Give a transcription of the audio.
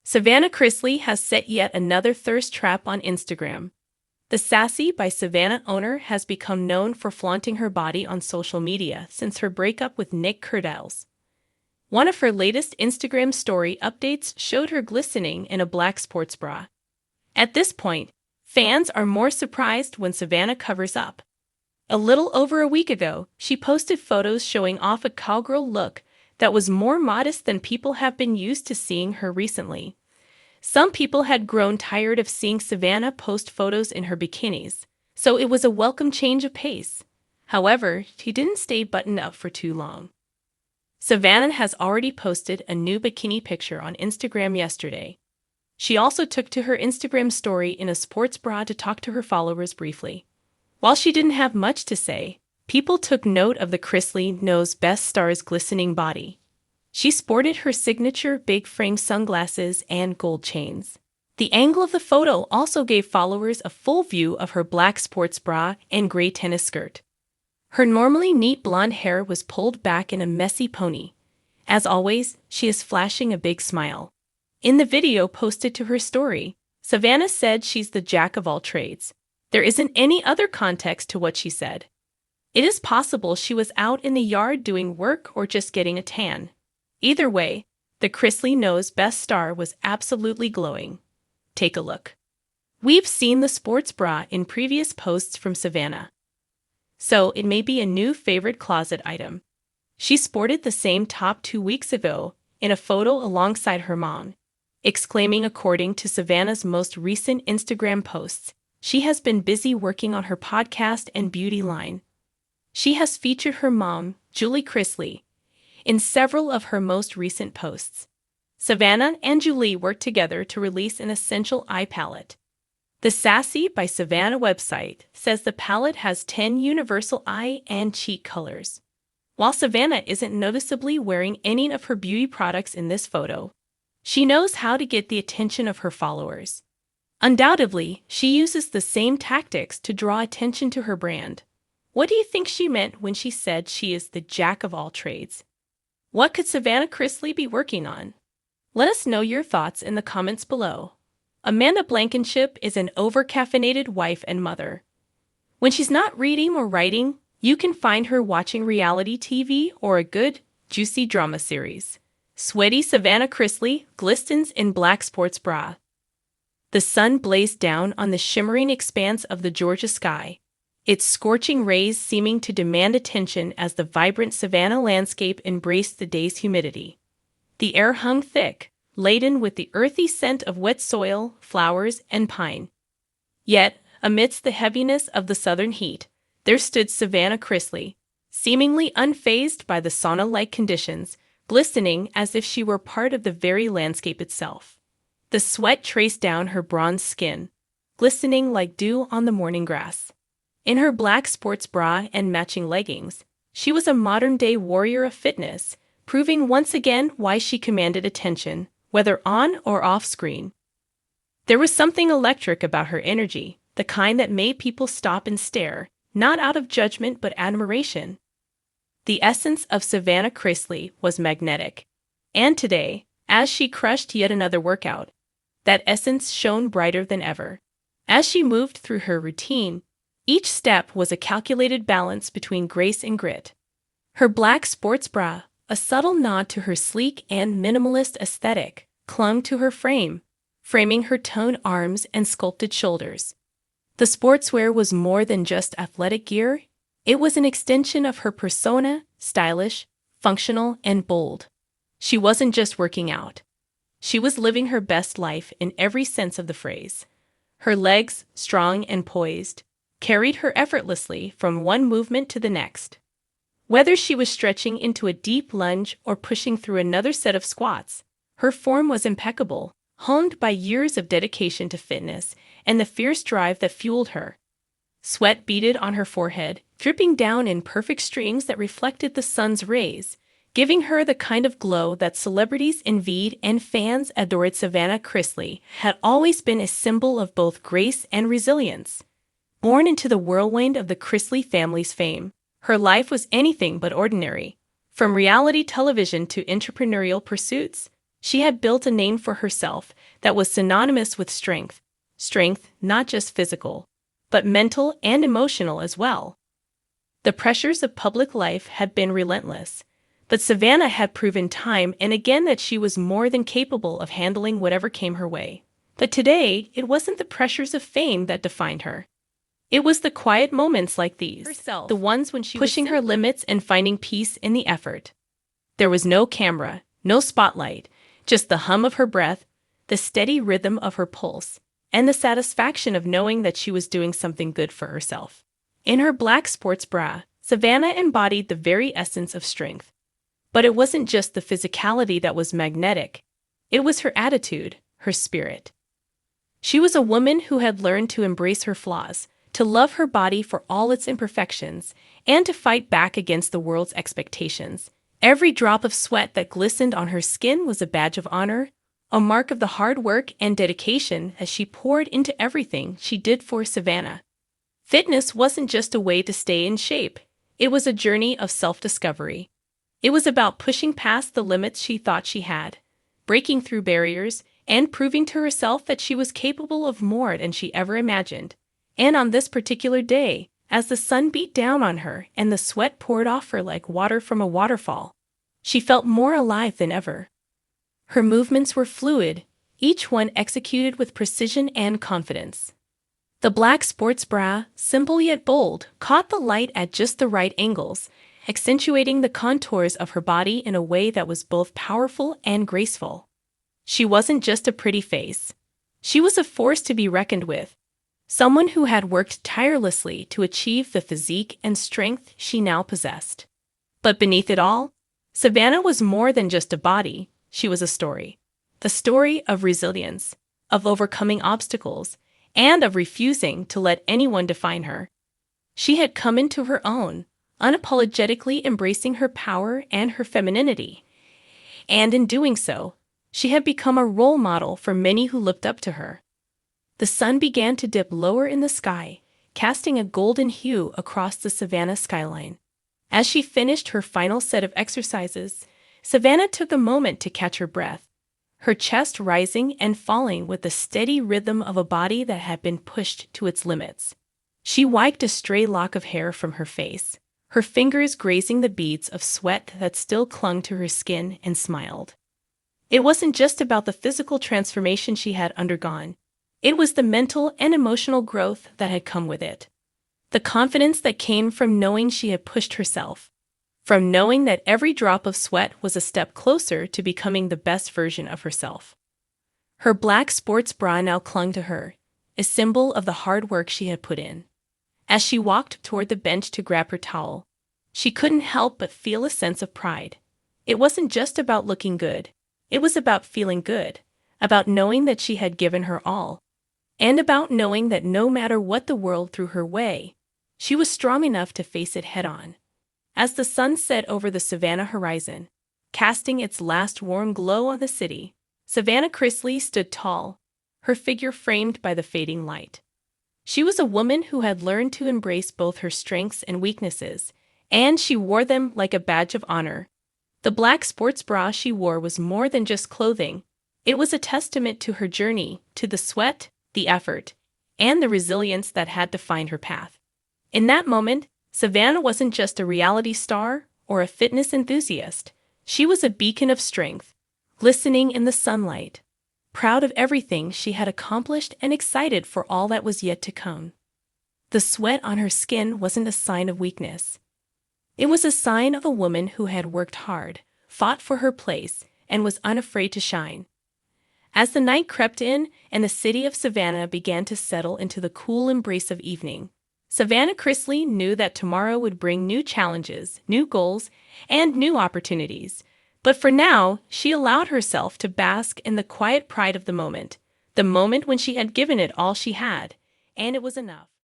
Savannah Chrisley has set yet another thirst trap on Instagram. The Sassy by Savannah owner has become known for flaunting her body on social media since her breakup with Nick Curdles. One of her latest Instagram story updates showed her glistening in a black sports bra. At this point, fans are more surprised when Savannah covers up. A little over a week ago, she posted photos showing off a cowgirl look that was more modest than people have been used to seeing her recently. Some people had grown tired of seeing Savannah post photos in her bikinis, so it was a welcome change of pace. However, she didn't stay buttoned up for too long. Savannah has already posted a new bikini picture on Instagram yesterday. She also took to her Instagram story in a sports bra to talk to her followers briefly. While she didn't have much to say, people took note of the Chrisley Knows best star's glistening body. She sported her signature big frame sunglasses and gold chains. The angle of the photo also gave followers a full view of her black sports bra and gray tennis skirt. Her normally neat blonde hair was pulled back in a messy pony. As always, she is flashing a big smile. In the video posted to her story, Savannah said she's the jack of all trades. There isn't any other context to what she said. It is possible she was out in the yard doing work or just getting a tan. Either way, the Chrisley Knows best star was absolutely glowing. Take a look. We've seen the sports bra in previous posts from Savannah, so it may be a new favorite closet item. She sported the same top 2 weeks ago in a photo alongside her mom, exclaiming according to Savannah's most recent Instagram posts, she has been busy working on her podcast and beauty line. She has featured her mom, Julie Chrisley, in several of her most recent posts. Savannah and Julie worked together to release an essential eye palette. The Sassy by Savannah website says the palette has 10 universal eye and cheek colors. While Savannah isn't noticeably wearing any of her beauty products in this photo, she knows how to get the attention of her followers. Undoubtedly, she uses the same tactics to draw attention to her brand. What do you think she meant when she said she is the jack of all trades? What could Savannah Chrisley be working on? Let us know your thoughts in the comments below. Amanda Blankenship is an over-caffeinated wife and mother. When she's not reading or writing, you can find her watching reality TV or a good, juicy drama series. Sweaty Savannah Chrisley glistens in black sports bra. The sun blazed down on the shimmering expanse of the Georgia sky, its scorching rays seeming to demand attention as the vibrant Savannah landscape embraced the day's humidity. The air hung thick, laden with the earthy scent of wet soil, flowers, and pine. Yet, amidst the heaviness of the southern heat, there stood Savannah Chrisley, seemingly unfazed by the sauna-like conditions, glistening as if she were part of the very landscape itself. The sweat traced down her bronze skin, glistening like dew on the morning grass. In her black sports bra and matching leggings, she was a modern-day warrior of fitness, proving once again why she commanded attention, whether on or off screen. There was something electric about her energy, the kind that made people stop and stare, not out of judgment but admiration. The essence of Savannah Chrisley was magnetic. And today, as she crushed yet another workout, that essence shone brighter than ever. As she moved through her routine, each step was a calculated balance between grace and grit. Her black sports bra, a subtle nod to her sleek and minimalist aesthetic, clung to her frame, framing her toned arms and sculpted shoulders. The sportswear was more than just athletic gear, it was an extension of her persona, stylish, functional, and bold. She wasn't just working out. She was living her best life in every sense of the phrase. Her legs, strong and poised, carried her effortlessly from one movement to the next. Whether she was stretching into a deep lunge or pushing through another set of squats, her form was impeccable, honed by years of dedication to fitness and the fierce drive that fueled her. Sweat beaded on her forehead, dripping down in perfect streams that reflected the sun's rays, giving her the kind of glow that celebrities envied and fans adored. Savannah Chrisley had always been a symbol of both grace and resilience. Born into the whirlwind of the Chrisley family's fame, her life was anything but ordinary. From reality television to entrepreneurial pursuits, She had built a name for herself that was synonymous with strength. Strength, not just physical, but mental and emotional as well. The pressures of public life had been relentless, but Savannah had proven time and again that she was more than capable of handling whatever came her way. But today, it wasn't the pressures of fame that defined her. It was the quiet moments like these, the ones when she was pushing her limits and finding peace in the effort. There was no camera, no spotlight, just the hum of her breath, the steady rhythm of her pulse, and the satisfaction of knowing that she was doing something good for herself. In her black sports bra, Savannah embodied the very essence of strength. But it wasn't just the physicality that was magnetic. It was her attitude, her spirit. She was a woman who had learned to embrace her flaws, to love her body for all its imperfections, and to fight back against the world's expectations. Every drop of sweat that glistened on her skin was a badge of honor, a mark of the hard work and dedication as she poured into everything she did for Savannah. Fitness wasn't just a way to stay in shape. It was a journey of self-discovery. It was about pushing past the limits she thought she had, breaking through barriers, and proving to herself that she was capable of more than she ever imagined. And on this particular day, as the sun beat down on her and the sweat poured off her like water from a waterfall, she felt more alive than ever. Her movements were fluid, each one executed with precision and confidence. The black sports bra, simple yet bold, caught the light at just the right angles, accentuating the contours of her body in a way that was both powerful and graceful. She wasn't just a pretty face. She was a force to be reckoned with, someone who had worked tirelessly to achieve the physique and strength she now possessed. But beneath it all, Savannah was more than just a body. She was a story. The story of resilience, of overcoming obstacles, and of refusing to let anyone define her. She had come into her own, unapologetically embracing her power and her femininity. And in doing so, she had become a role model for many who looked up to her. The sun began to dip lower in the sky, casting a golden hue across the Savannah skyline. As she finished her final set of exercises, Savannah took a moment to catch her breath, her chest rising and falling with the steady rhythm of a body that had been pushed to its limits. She wiped a stray lock of hair from her face, her fingers grazing the beads of sweat that still clung to her skin, and smiled. It wasn't just about the physical transformation she had undergone. It was the mental and emotional growth that had come with it. The confidence that came from knowing she had pushed herself, from knowing that every drop of sweat was a step closer to becoming the best version of herself. Her black sports bra now clung to her, a symbol of the hard work she had put in. As she walked toward the bench to grab her towel, she couldn't help but feel a sense of pride. It wasn't just about looking good. It was about feeling good, about knowing that she had given her all, and about knowing that no matter what the world threw her way, she was strong enough to face it head-on. As the sun set over the Savannah horizon, casting its last warm glow on the city, Savannah Chrisley stood tall, her figure framed by the fading light. She was a woman who had learned to embrace both her strengths and weaknesses, and she wore them like a badge of honor. The black sports bra she wore was more than just clothing. It was a testament to her journey, to the sweat, the effort, and the resilience that had defined her path. In that moment, Savannah wasn't just a reality star or a fitness enthusiast. She was a beacon of strength, glistening in the sunlight, proud of everything she had accomplished and excited for all that was yet to come. The sweat on her skin wasn't a sign of weakness. It was a sign of a woman who had worked hard, fought for her place, and was unafraid to shine. As the night crept in and the city of Savannah began to settle into the cool embrace of evening, Savannah Chrisley knew that tomorrow would bring new challenges, new goals, and new opportunities. But for now, she allowed herself to bask in the quiet pride of the moment when she had given it all she had, and it was enough.